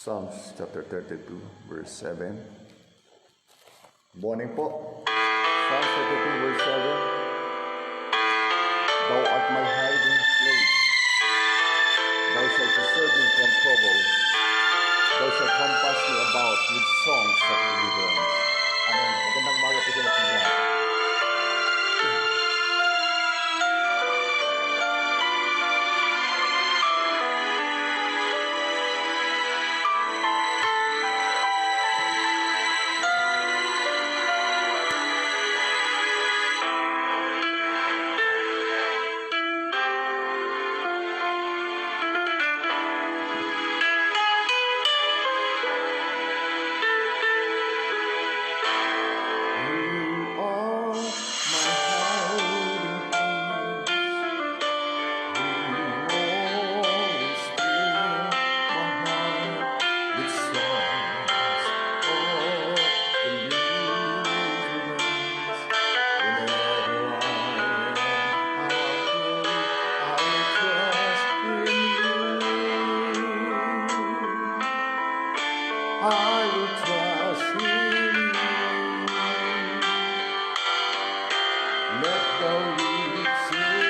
Psalms chapter 32, verse 7. Morning po. Psalms 32, verse 7. Thou art my hiding place. Thou shalt preserve me from trouble. Thou shalt compass me about with songs of deliverance. Amen. Magandang umaga po sa lahat. I will trust in you. Let the weak say I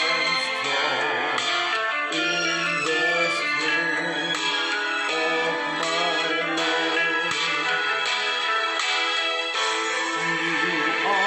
am strong in the strength of my Lord. You are my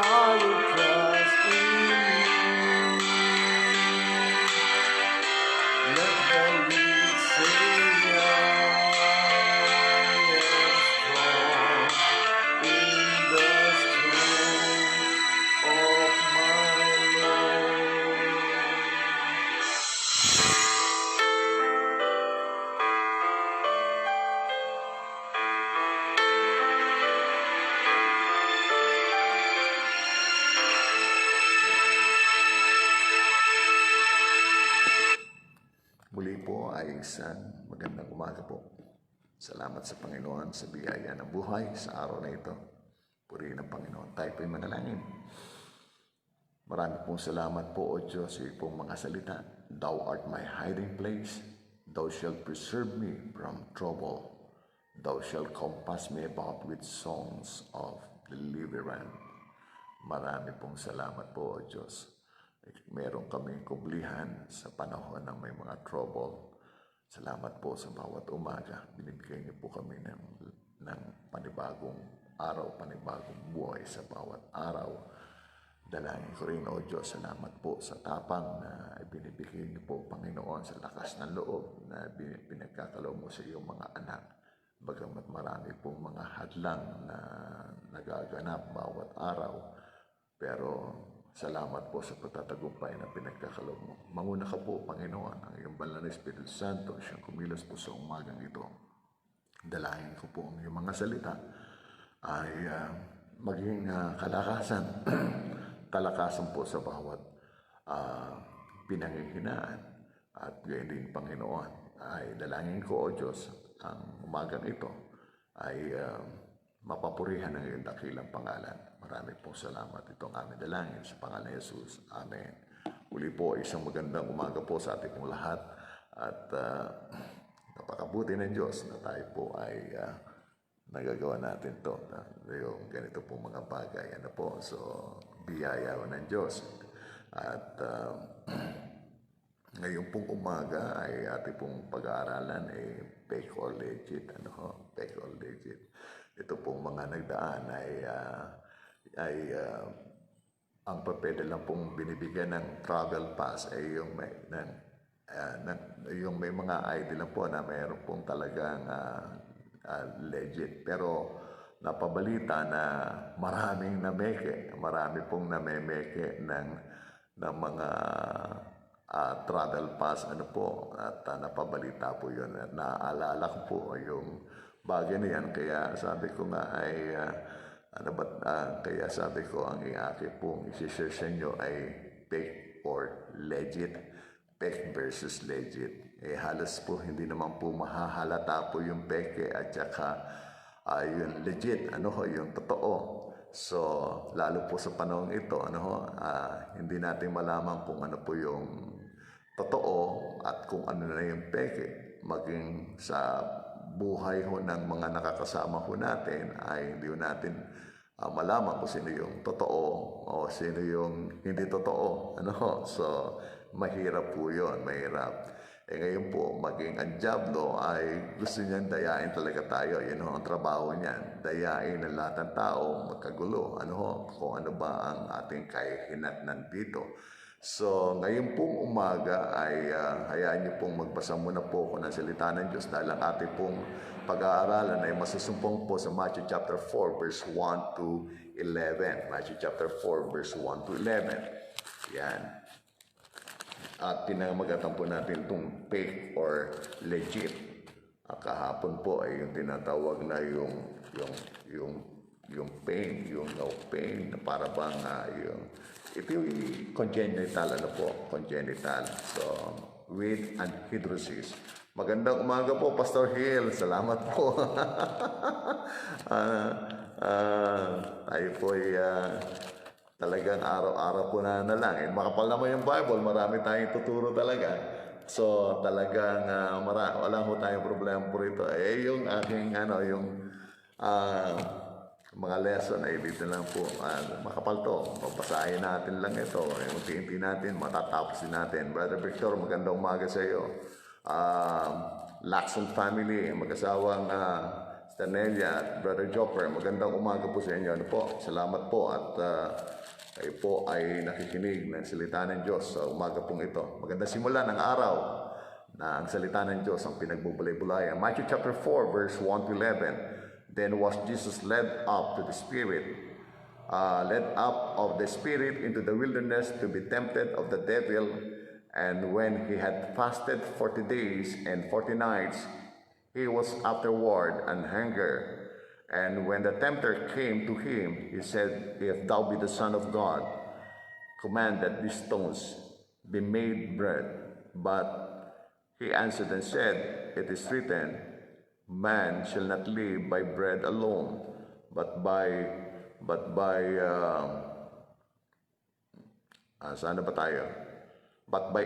hiding place. Muli po ay isang magandang umaga po. Salamat sa Panginoon sa biyaya ng buhay sa araw na ito. Purihin ang Panginoon. Tayo po'y manalangin. Marami pong salamat po, O Diyos, sa iyong mga salita. Thou art my hiding place. Thou shalt preserve me from trouble. Thou shalt compass me about with songs of deliverance. Marami pong salamat po, O Diyos. Meron kaming kublihan sa panahon ng may mga trouble. Salamat po sa bawat umaga. Binibigay niyo po kami ng panibagong araw, panibagong buhay sa bawat araw. Dalangin ko rin, O Diyos, salamat po sa tapang na ibinibigay niyo po, Panginoon, sa lakas ng loob na pinagkakaloob mo sa iyong mga anak. Bagamat marami pong mga hadlang na nagaganap bawat araw, pero salamat po sa pagtatagumpay na pinagkakaloob mo. Manguna ka po, Panginoon, ang iyong banal na Espiritu Santo, siyang kumilos po sa umagang ito. Dalangin ko po ang iyong mga salita ay maging kalakasan, kalakasan po sa bawat pinanghihinaan. At gayon din, Panginoon, ay dalangin ko, O Diyos, ang umagang ito ay mapapurihan ng iyong dakilang pangalan. Marami pong salamat. Itong aming dalangin sa pangalan ni Jesus. Amen. Uli po, isang magandang umaga po sa ating pong lahat. At napakabuti ng Diyos na tayo po ay nagagawa natin to. Yung ganito pong mga bagay. Ano po? So, biyaya ng Diyos. At ngayon pong umaga ay ating pong pag-aaralan fake or legit. Ano ho? Fake or legit. Ito pong mga nagdaan ay ang papel lang pong binibigyan ng travel pass ay yung may mga ID lang po na mayroon pong talagang legit. Pero napabalita na maraming nameke, marami pong namemeke ng mga travel pass, ano po, at napabalita po yun. At naaalala ko po yung bagay na yan. Kaya sabi ko nga ay, kaya sabi ko ang iaki pong isi-share sa inyo ay fake or legit. Fake versus legit. Halos po hindi naman po mahahalata po yung fake at saka yung legit, yung totoo. So, lalo po sa panahon ito, hindi natin malaman kung ano po yung totoo at kung ano na yung peke. Maging sa buhay ho ng mga nakakasama ho natin ay hindi natin malaman kung sino yung totoo o sino yung hindi totoo. So, mahirap po yun, mahirap. Ngayon po, maging ang diablo ay gusto niyang dayain talaga tayo. Yun ang trabaho niyan. Dayain ng lahat ng tao, magkagulo. Kung ano ba ang ating kahihinatnan dito. So, ngayon pong umaga ay hayaan niyo pong magbasa muna po ako ng salita ng Diyos dahil ang ating pong pag-aaralan ay masusumpong po sa Matthew chapter 4 verse 1 to 11. Matthew chapter 4 verse 1 to 11. Yan. At pinamagatan po natin itong fake or legit. Kahapon po ay yung tinatawag na yung pain, yung no pain, na para bang ito yung congenital, congenital. So, with anhidrosis. Magandang umaga po, Pastor Hill. Salamat po. Tayo po ay talagang araw-araw po na lang. Makapal naman yung Bible, marami tayong tuturo talaga. So, talagang wala ho tayong problema po rito. Yung aking, mga lesson ay dito lang po. Makapal to. Babasahin natin lang ito. Unti-unti natin, matatapusin natin. Brother Victor, magandang umaga sa iyo. Lacson family, mag-asawang Stanelia at Brother Jopper, magandang umaga po sa inyo. Salamat po at kayo po ay nakikinig ng salita ng Diyos sa umaga pong ito. Magandang simula ng araw na ang salita ng Diyos ang pinagbubulay-bulayan. Matthew chapter 4 verse 1 to 11. Then was Jesus led up of the Spirit into the wilderness to be tempted of the devil. And when he had fasted 40 days and 40 nights, he was afterward an hunger. And when the tempter came to him, he said, If thou be the Son of God, command that these stones be made bread. But he answered and said, It is written, Man shall not live by bread alone, but by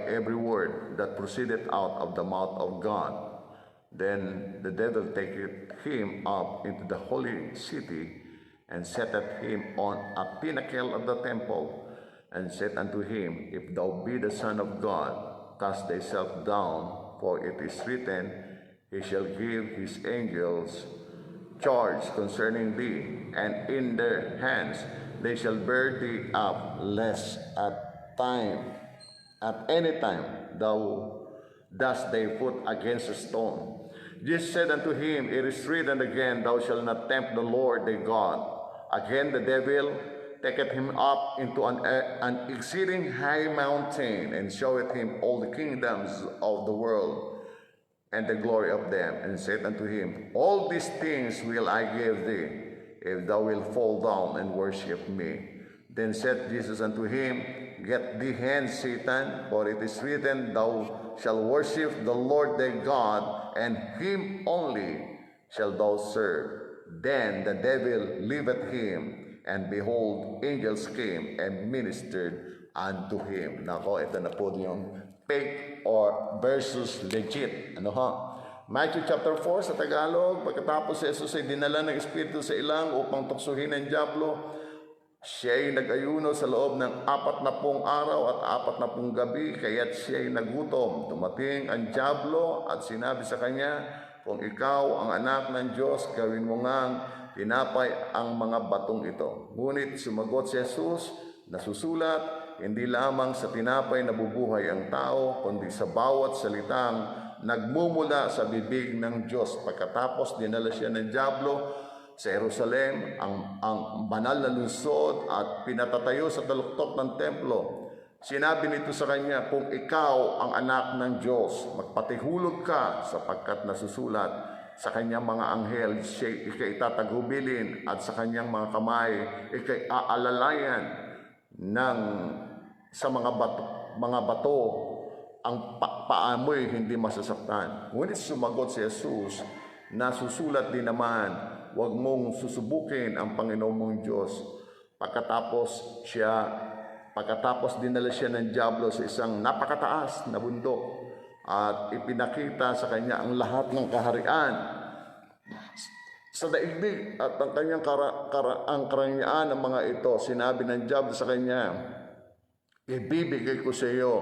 every word that proceedeth out of the mouth of God. Then the devil taketh him up into the holy city, and setteth him on a pinnacle of the temple, and said unto him, If thou be the Son of God, cast thyself down, for it is written, He shall give his angels charge concerning thee, and in their hands they shall bear thee up, lest at any time thou dust thy foot against a stone. Jesus said unto him, It is written again, Thou shalt not tempt the Lord thy God. Again the devil taketh him up into an exceeding high mountain, and showeth him all the kingdoms of the world, and the glory of them, and said unto him, All these things will I give thee, if thou wilt fall down and worship me. Then said Jesus unto him, Get thee hence, Satan, for it is written, Thou shalt worship the Lord thy God, and him only shalt thou serve. Then the devil left him, and behold, angels came and ministered unto him. Nako, ito na po yung fake or versus legit. Ano ha? Matthew chapter 4 sa Tagalog, pagkatapos si Jesus ay dinala ng Espiritu sa ilang upang tuksuhin ang dyablo, siya ay nag-ayuno sa loob ng 40 araw at 40 gabi, kaya't siya ay nagutom. Dumating ang dyablo at sinabi sa kanya, Kung ikaw ang anak ng Diyos, gawin mo ngang tinapay ang mga batong ito. Ngunit sumagot si Jesus, nasusulat, hindi lamang sa tinapay nabubuhay ang tao, kundi sa bawat salitang nagmumula sa bibig ng Diyos. Pagkatapos dinala siya ng dyablo sa Jerusalem, ang banal na lungsod, at pinatatayo sa taluktok ng templo. Sinabi nito sa kanya, Kung ikaw ang anak ng Diyos, magpatihulog ka, sapagkat nasusulat sa kanyang mga anghel, siya ikay tatagubilin, at sa kanyang mga kamay ikay aalalayan sa mga bato, ang paa mo'y hindi masasaktan. Ngunit sumagot si Jesus, nasusulat din naman, Huwag mong susubukin ang Panginoon mong Diyos. Pagkatapos dinala siya ng dyablo sa isang napakataas na bundok at ipinakita sa kanya ang lahat ng kaharian sa daigdig at ang kanyang ang karangyaan ng mga ito. Sinabi ng dyablo sa kanya, Ibibigay ko sa iyo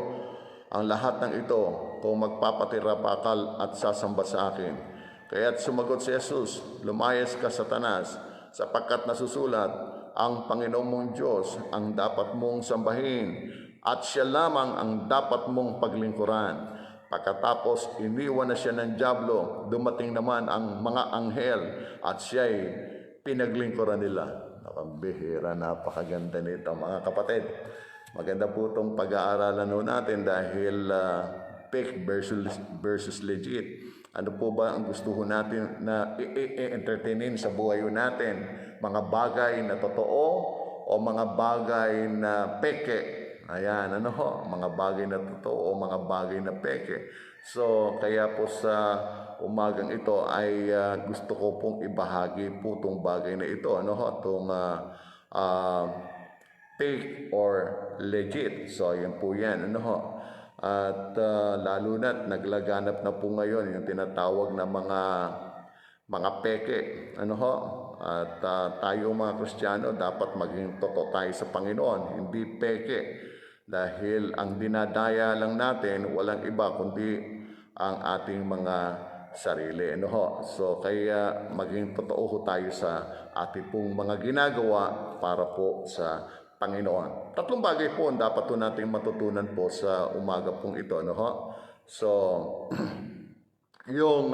ang lahat ng ito kung magpapatira pa ka at sasamba sa akin. Kaya't sumagot si Jesus, Lumayas ka, Satanas, sapagkat nasusulat, ang Panginoon mong Diyos ang dapat mong sambahin, at siya lamang ang dapat mong paglingkuran. Pagkatapos iniwan na siya ng dyablo, dumating naman ang mga anghel, at siya'y pinaglingkuran nila. Nakambihira, napakaganda nito mga kapatid. Maganda po itong pag-aaralan natin dahil fake versus legit. Ano po ba ang gusto natin na i-entertainin sa buhay natin? Mga bagay na totoo o mga bagay na peke? Ayan, ano ho? Mga bagay na totoo o mga bagay na peke. So, kaya po sa umagang ito ay gusto ko pong ibahagi po itong bagay na ito. Ano ho? Itong fake or legit. So, yan po yan. Ano ho? At lalo na't naglaganap na po ngayon yung tinatawag na mga peke. Ano ho? At tayo mga Kristiyano dapat maging totoo tayo sa Panginoon, hindi peke. Dahil ang dinadaya lang natin walang iba kundi ang ating mga sarili. Ano ho? So kaya maging totoo tayo sa ating pong mga ginagawa para po sa Panginoon. Tatlong bagay po ang dapat po natin matutunan po sa umaga pong ito. Ano ho? So, yung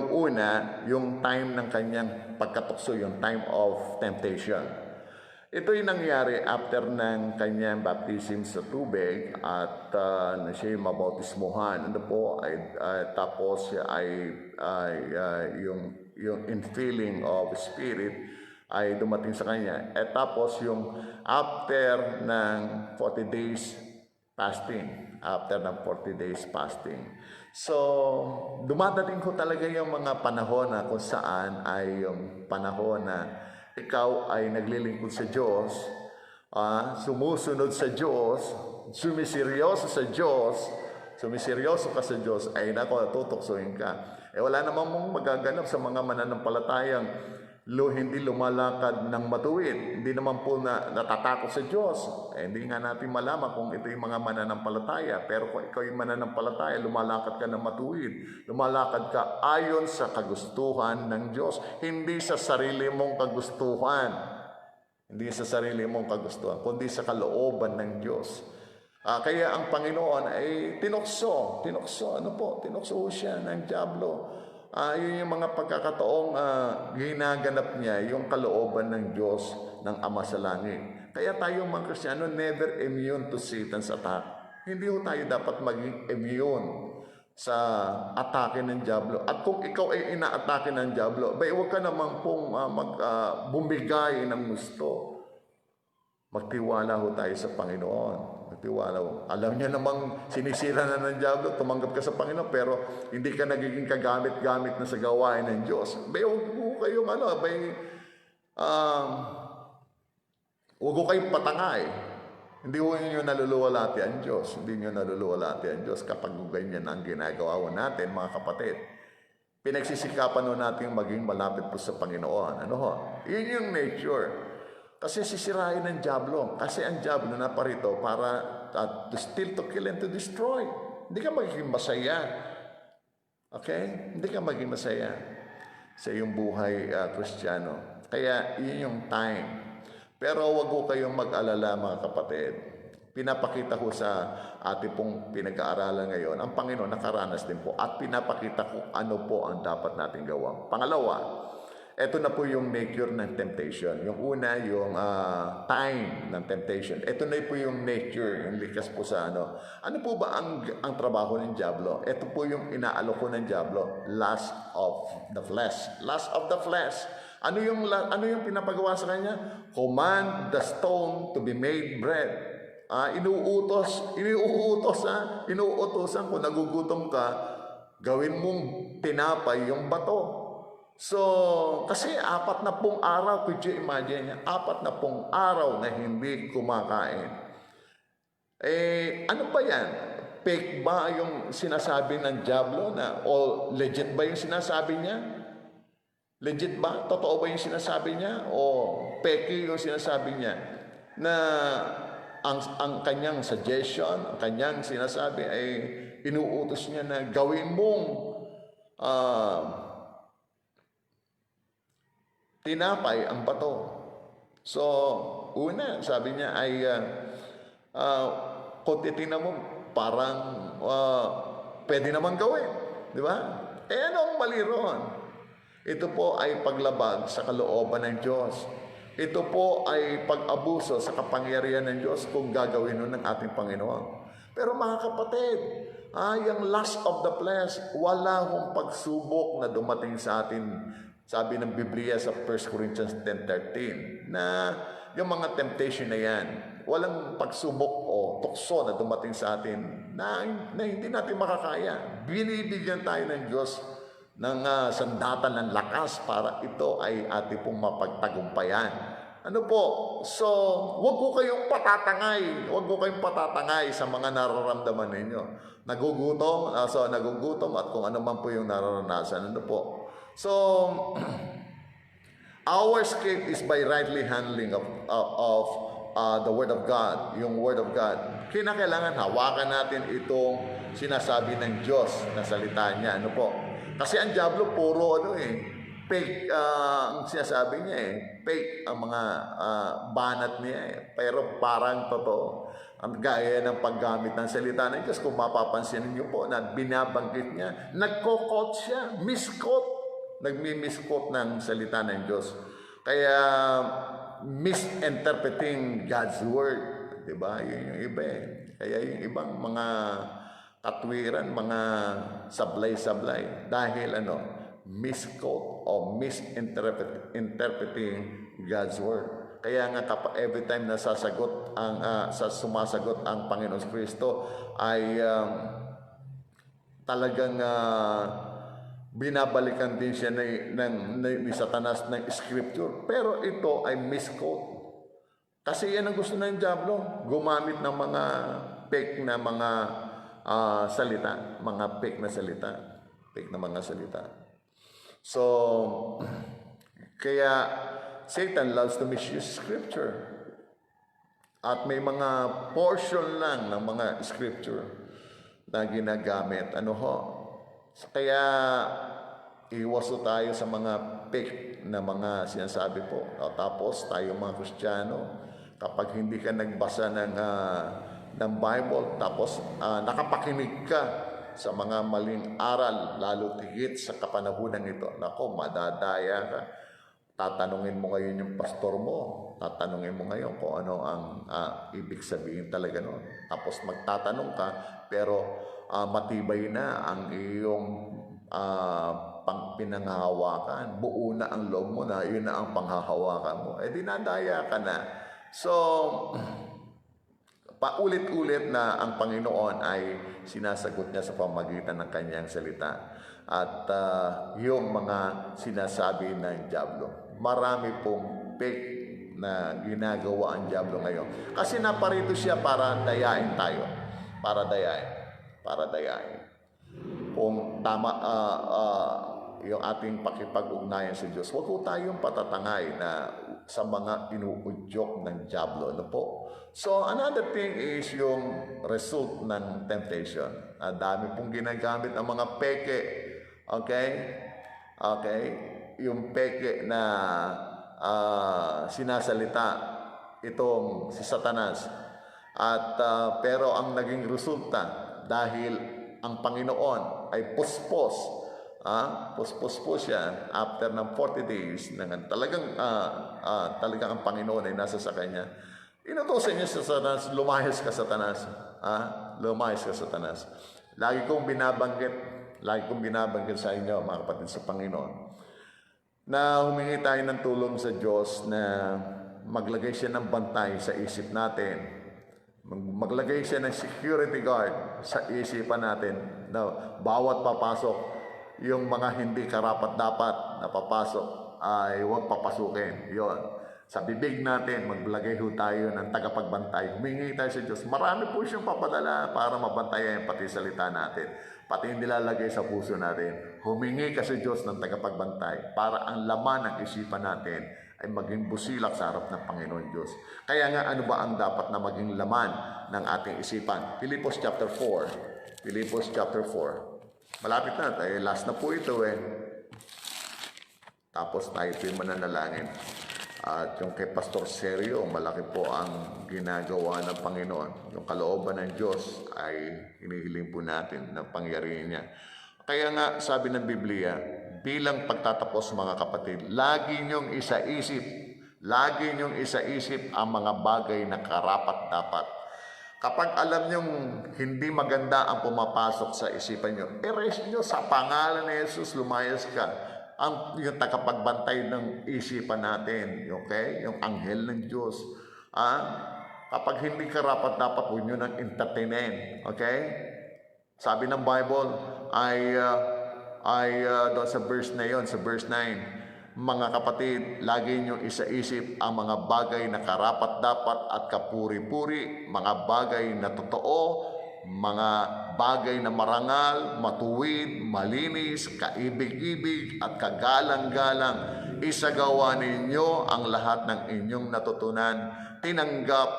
una, yung time ng kanyang pagkatukso, yung time of temptation. Ito yung nangyari after ng kanyang baptism sa tubig at na siya mabautismuhan. Ano po? Tapos yung infilling of spirit ay dumating sa kanya. At tapos yung after ng 40 days fasting. After ng 40 days fasting. So, dumadating ko talaga yung mga panahon na kung saan ay yung panahon na ikaw ay naglilingkod sa Diyos, sumusunod sa Diyos, sumiseryoso ka sa Diyos, ay nako, tutuksoin ka. Wala namang mong magaganap sa mga mananampalatayang hindi lumalakad ng matuwid. Hindi naman po natatakot sa Diyos. Hindi nga natin malaman kung ito yung mga mananampalataya. Pero kung ikaw yung mananampalataya, lumalakad ka ng matuwid. Lumalakad ka ayon sa kagustuhan ng Diyos. Hindi sa sarili mong kagustuhan. Hindi sa sarili mong kagustuhan, kundi sa kalooban ng Diyos. Kaya ang Panginoon ay tinukso, tinukso siya ng dyablo. Yun yung mga pagkakataong ginaganap niya, yung kalooban ng Diyos ng Ama sa Langit. Kaya tayo mga Kristiyano, never immune to Satan's attack. Hindi ho tayo dapat maging immune sa atake ng dyablo. At kung ikaw ay inaatake ng dyablo, huwag ka naman pong bumigay ng gusto. Magtiwala ho tayo sa Panginoon. Magtiwala ho. Alam niya namang sinisira na ng dyablo, tumanggap ka sa Panginoon, pero hindi ka nagiging kagamit-gamit na sa gawain ng Diyos. Huwag ho kayong huwag ho kayong patangay. Hindi ho nyo naluluwalhati ang Diyos. Hindi nyo naluluwalhati ang Diyos kapag ganyan ang ginagawa ho natin, mga kapatid. Pinagsisikapan ho natin maging malapit po sa Panginoon. Ano ho? Yun yung nature. Kasi sisirain ng dyablo. Kasi ang dyablo na parito para to steal, to kill, and to destroy. Hindi ka magiging masaya. Okay? Hindi ka magiging masaya sa iyong buhay, Kristiyano. Kaya yun yung time. Pero wag ko kayong mag-alala, mga kapatid. Pinapakita ko sa ating pong pinag-aaralan ngayon, ang Panginoon nakaranas din po at pinapakita ko ano po ang dapat natin gawa. Pangalawa, ito na po yung nature ng temptation. Yung una, yung time ng temptation. Ito na po yung nature, yung likas po sa ano. Ano po ba ang trabaho ng dyablo? Ito po yung inaalok ko ng dyablo, lust of the flesh. Lust of the flesh. Ano yung pinapagawa sa kanya? Command the stone to be made bread. Inuutosan kung nagugutom ka, gawin mong tinapay yung bato. So, kasi 40 araw, could you imagine niya? 40 araw na hindi kumakain. Ano ba yan? Fake ba yung sinasabi ng dyablo o legit ba yung sinasabi niya? Legit ba? Totoo ba yung sinasabi niya? O peke yung sinasabi niya? Na ang kanyang suggestion, ang kanyang sinasabi ay inuutos niya na gawin mong tinapay ang bato. So, una, sabi niya ay kung titignan mo, parang pwede naman gawin. Di ba? Anong mali ron? Ito po ay paglabag sa kalooban ng Diyos. Ito po ay pag-abuso sa kapangyarihan ng Diyos kung gagawin nun ng ating Panginoon. Pero mga kapatid, yung lust of the flesh, wala hong pagsubok na dumating sa atin. Sabi ng Biblia sa 1 Corinthians 10:13, na yung mga temptation na yan, walang pagsubok o tukso na dumating sa atin na hindi natin makakaya. Binibigyan tayo ng Diyos ng sandata ng lakas para ito ay ating pong mapagtagumpayan. Ano po? So, huwag ko kayong patatangay. Huwag ko kayong patatangay sa mga nararamdaman ninyo. Nagugutom at kung ano man po yung nararanasan. Ano po? So, our escape is by rightly handling of the Word of God, yung Word of God. Kailangan hawakan natin itong sinasabi ng Diyos na salita niya. Ano po? Kasi ang dyablo puro fake ang sinasabi niya fake ang mga banat niya pero parang totoo. Ang gaya ng paggamit ng salita ng Diyos, kung mapapansin niyo po na binabanggit niya, nagko-quote siya, misquote. Nagmi-misquote ng salita ng Diyos. Kaya misinterpreting God's Word. Diba? Yun yung iba Kaya yung ibang mga katwiran, mga sablay-sablay. Dahil misquote o misinterpreting God's Word. Kaya nga every time na sumasagot ang Panginoon Kristo ay talagang binabalikan din siya ni Satanas ng Scripture. Pero ito ay misquote. Kasi yan ang gusto ng dyablo. Gumamit ng mga fake na mga salita. Mga fake na salita. Fake na mga salita. So, kaya Satan loves to misuse Scripture. At may mga portion lang ng mga Scripture na ginagamit. Kaya iwas tayo sa mga fake na mga sinasabi po. Tapos tayo mga Kristiyano, kapag hindi ka nagbasa ng Bible, tapos nakapakinig ka sa mga maling aral, lalo tigit sa kapanahunan ito, nako, madadaya ka. Tatanungin mo ngayon yung pastor mo, tatanungin mo ngayon kung ano ang ibig sabihin talaga noon. Tapos magtatanong ka, pero matibay na ang iyong pinanghahawakan. Buo na ang loob mo na, yun na ang panghahawakan mo. Dinadaya ka na. So, paulit-ulit na ang Panginoon ay sinasagot niya sa pamagitan ng kanyang salita. At yung mga sinasabi ng dyablo. Marami pong fake na ginagawa ang dyablo ngayon. Kasi naparito siya para dayain tayo. Para dayain. Kung tama yung ating pakipag-ugnayan sa Diyos, huwag po tayong patatangay na sa mga inuudyok ng dyablo. Ano po? So, another thing is yung result ng temptation. Dami pong ginagamit ang mga peke. Okay? Yung peke na sinasalita itong si Satanas. At pero ang naging resulta, dahil ang Panginoon ay puspos po siya after ng 40 days talagang ang Panginoon ay nasa sa kanya. Inutusan niya sa Satanas, lumayas ka Satanas. Lumayas ka Satanas. Lagi kong binabanggit sa inyo, mga kapatid sa Panginoon, na humingi tayo ng tulong sa Diyos na maglagay siya ng bantay sa isip natin. Maglagay siya ng security guard sa isipan natin na bawat papasok, yung mga hindi karapat-dapat na papasok ay huwag papasukin. Yon. Sa bibig natin, maglagay ho tayo ng tagapagbantay. Humingi tayo sa Diyos. Marami po siyang papadala para mabantayan pati salita natin. Pati yung nilalagay sa puso natin. Humingi ka sa Diyos ng tagapagbantay para ang laman ng isipan natin ay maging busilak sa harap ng Panginoon Diyos. Kaya nga, ano ba ang dapat na maging laman ng ating isipan? Filipos chapter 4. Filipos chapter 4. Malapit na tayo. Last na po ito Tapos tayo po yung mananalangin. At yung kay Pastor Sergio, malaki po ang ginagawa ng Panginoon. Yung kalooban ng Diyos ay hinihiling po natin na pangyarihin niya. Kaya nga, sabi ng Biblia, bilang pagtatapos mga kapatid, lagi niyong isa-isip ang mga bagay na karapat-dapat. Kapag alam niyong hindi maganda ang pumapasok sa isipan niyo, erase niyo sa pangalan ni Jesus, lumayas ka. Yung tagapagbantay ng isipan natin, okay? Yung anghel ng Diyos. Kapag hindi karapat-dapat, huwag nyo nang entertainin, okay? Sabi ng Bible ay doon sa verse na yon, sa verse 9, mga kapatid, lagi nyo isa-isip ang mga bagay na karapat-dapat at kapuri-puri, mga bagay na totoo, mga bagay na marangal, matuwid, malinis, kaibig-ibig at kagalang-galang. Isagawa ninyo ang lahat ng inyong natutunan, tinanggap,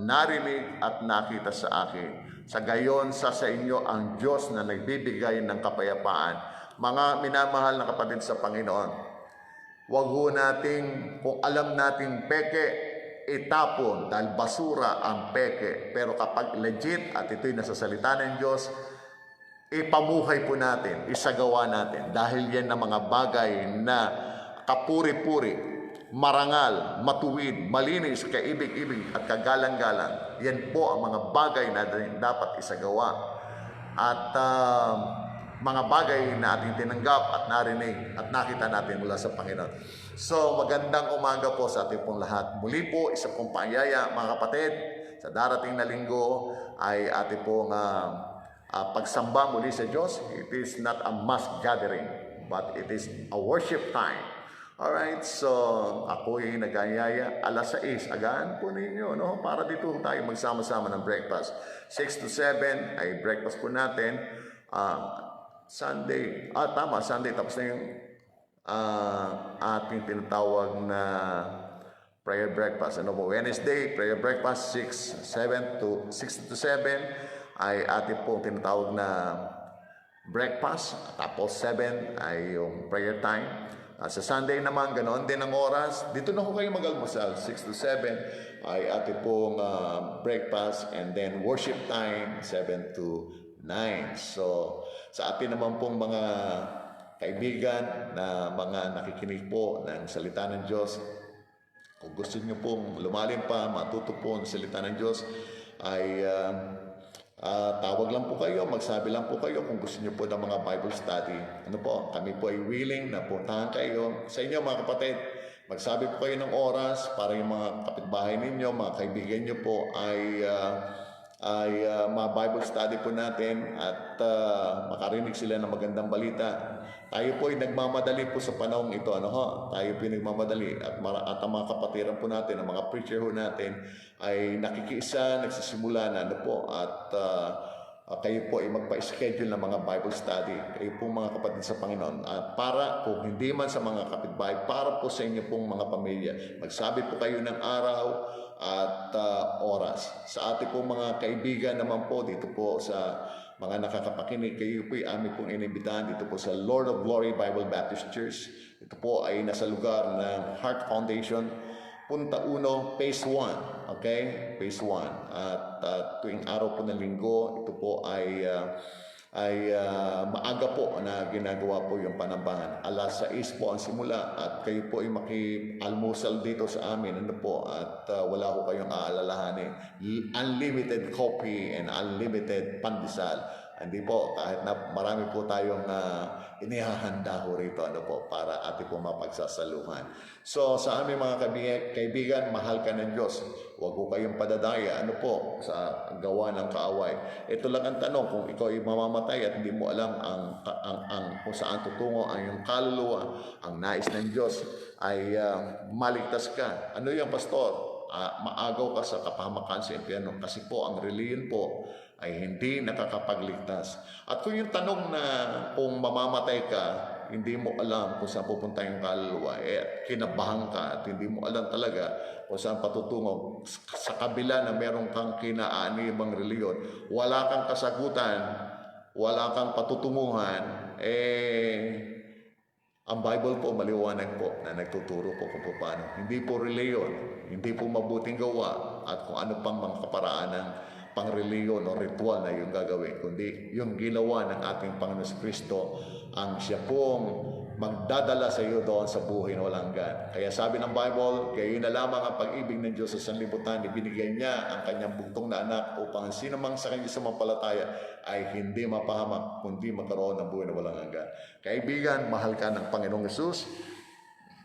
narinig at nakita sa akin. Sa gayon, sa inyo ang Diyos na nagbibigay ng kapayapaan. Mga minamahal na kapatid sa Panginoon, wag ho nating, kung alam nating peke, itapon dahil basura ang peke. Pero kapag legit at ito'y nasa salita ng Diyos, ipamuhay po natin, isagawa natin. Dahil yan ang mga bagay na kapuri-puri, marangal, matuwid, malinis, kaibig-ibig at kagalang-galang. Yan po ang mga bagay na dapat isagawa. At mga bagay na ating tinanggap at narinig at nakita natin mula sa Panginoon. So, magandang umaga po sa ating pong lahat. Muli po, isa pong paanyaya, mga kapatid, sa darating na linggo ay ating pong pagsamba muli sa Diyos. It is not a mass gathering, but it is a worship time. Alright, so ako ay nag-aanyaya, alas 6, agahan po ninyo, no? Para dito tayo magsama-sama ng breakfast. 6 to 7 ay breakfast po natin. Sunday, tama, Sunday, tapos na yung ating tinatawag na prayer breakfast. Ano po? Wednesday, prayer breakfast, 6 to 7 ay ating pong tinatawag na breakfast. Tapos 7 ay yung prayer time. Sa Sunday naman, ganoon din ang oras. Dito na ho kayo mag-almusal. 6 to 7 ay ating pong breakfast and then worship time, 7 to 9. So, sa atin naman pong mga kaibigan na mga nakikinig po ng salita ng Diyos, kung gusto niyo pong lumalim pa, matuto po ng salita ng Diyos, ay tawag lang po kayo, magsabi lang po kayo kung gusto niyo po ng mga Bible study. Ano po, kami po ay willing na puntahan kayo. Sa inyo mga kapatid, magsabi po kayo ng oras para yung mga kapitbahay ninyo, mga kaibigan niyo po ay ma-Bible study po natin at makarinig sila ng magandang balita. Tayo po ay nagmamadali po sa panahong ito. Tayo po ay nagmamadali at ang mga kapatiran po natin, ang mga preacher ho natin ay nakikiisa, nagsisimula na at kayo po ay magpa-schedule ng mga Bible study. Kayo po mga kapatid sa Panginoon. At para kung hindi man sa mga kapitbahay, para po sa inyo pong mga pamilya. Magsabi po kayo ng araw at oras. Sa ating pong mga kaibigan naman po dito po sa mga nakakapakinig, kayo po ay aming pong inimbitahan dito po sa Lord of Glory Bible Baptist Church. Ito po ay nasa lugar ng Heart Foundation, Punta Uno, Phase 1. Okay? Phase 1. At tuwing araw po ng linggo, ito po ay maaga po na ginagawa po yung panambahan. Alas 6 po ang simula at kayo po ay maki-almusal dito sa amin. At wala ko kayong aalalahanin. Unlimited coffee and unlimited pandesal. Hindi po, kahit na marami po tayong inihahanda ho rito para ating po mapagsasaluhan. So sa aming mga kaibigan, mahal ka ng Diyos. Huwag ko kayong padadaya sa gawa ng kaaway. Ito lang ang tanong, kung ikaw ay mamamatay at hindi mo alam kung saan tutungo ang iyong kaluluwa, ang nais ng Diyos ay maligtas ka. Ano yung pastor? Maagaw ka sa kapahamakan sa impyerno kasi po ang reliyon po ay hindi nakakapagligtas. At kung yung tanong na kung mamamatay ka, hindi mo alam kung saan pupunta yung kaluluwa, kinabahan ka at hindi mo alam talaga kung saan patutungo, sa kabila na meron kang kinaanibang reliyon, wala kang kasagutan, wala kang patutunguhan, ang Bible po maliwanag po na nagtuturo po kung paano. Hindi po reliyon, hindi po mabuting gawa at kung ano pang mga kaparaan ng pangreliyon o ritual na yung gagawin, kundi yung ginawa ng ating Panginoon Kristo ang siya pong magdadala sa iyo doon sa buhay na walang hanggan. Kaya sabi ng Bible, gayon na lamang ang pag-ibig ng Diyos sa sanlibutan, ibinigay niya ang kanyang bugtong na anak upang sino mang sa kanya sumampalataya ay hindi mapahamak, kundi magkaroon ng buhay na walang hanggan. Kaibigan, mahal ka ng Panginoong Hesus,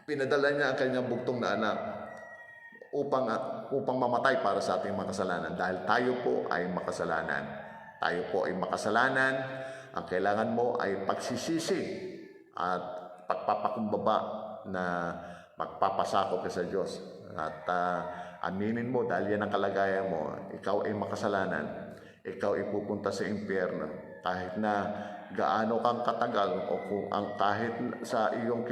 pinadala niya ang kanyang bugtong na anak upang mamatay para sa ating mga kasalanan dahil tayo po ay makasalanan. Tayo po ay makasalanan. Ang kailangan mo ay pagsisisi at pagpapakumbaba na magpapasako ka sa Diyos. At aminin mo dahil yan ang kalagayan mo, ikaw ay makasalanan. Ikaw ay pupunta sa impyerno. Kahit na gaano kang katagal o kahit sa iyong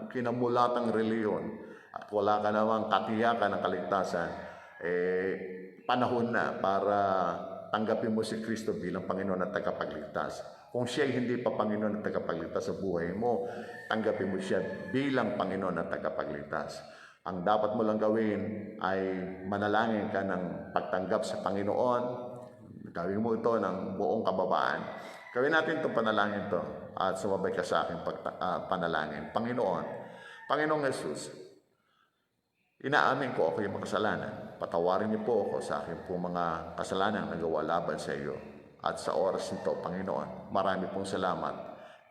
kinamulatang reliyon, at wala ka namang katiyakan ng kaligtasan, panahon na para tanggapin mo si Kristo bilang Panginoon at tagapagligtas. Kung siya hindi pa Panginoon at tagapagligtas sa buhay mo, tanggapin mo siya bilang Panginoon at tagapagligtas. Ang dapat mo lang gawin ay manalangin ka ng pagtanggap sa Panginoon. Gawin mo ito ng buong kababaan. Gawin natin itong panalangin ito at sumabay ka sa aking panalangin. Panginoong Jesus, inaamin ko ako yung makasalanan. Patawarin niyo po ako sa aking po mga kasalanan na nagawa laban sa iyo. At sa oras nito, Panginoon, marami pong salamat.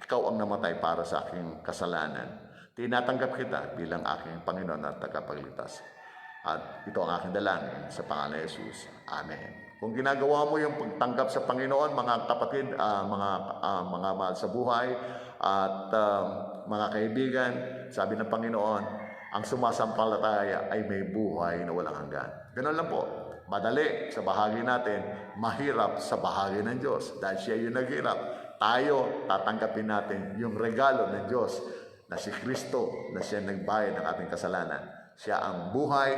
Ikaw ang namatay para sa aking kasalanan. Tinatanggap kita bilang aking Panginoon at tagapagligtas. At ito ang aking dalangin sa pangalan ni Jesus. Amen. Kung ginagawa mo yung pagtanggap sa Panginoon, mga kapatid, mga mahal sa buhay, at mga kaibigan, sabi ng Panginoon, ang sumasampalataya ay may buhay na walang hanggan. Ganun lang po. Madali sa bahagi natin, mahirap sa bahagi ng Diyos. Dahil siya yung naghirap, tayo tatanggapin natin yung regalo ng Diyos na si Kristo, na siya nagbayad ng ating kasalanan. Siya ang buhay,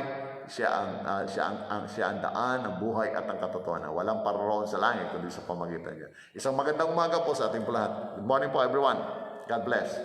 siya ang daan, ang buhay at ang katotohanan. Walang paroroon sa langit kundi sa pamagitan niya. Isang magandang umaga po sa ating lahat. Good morning po everyone. God bless.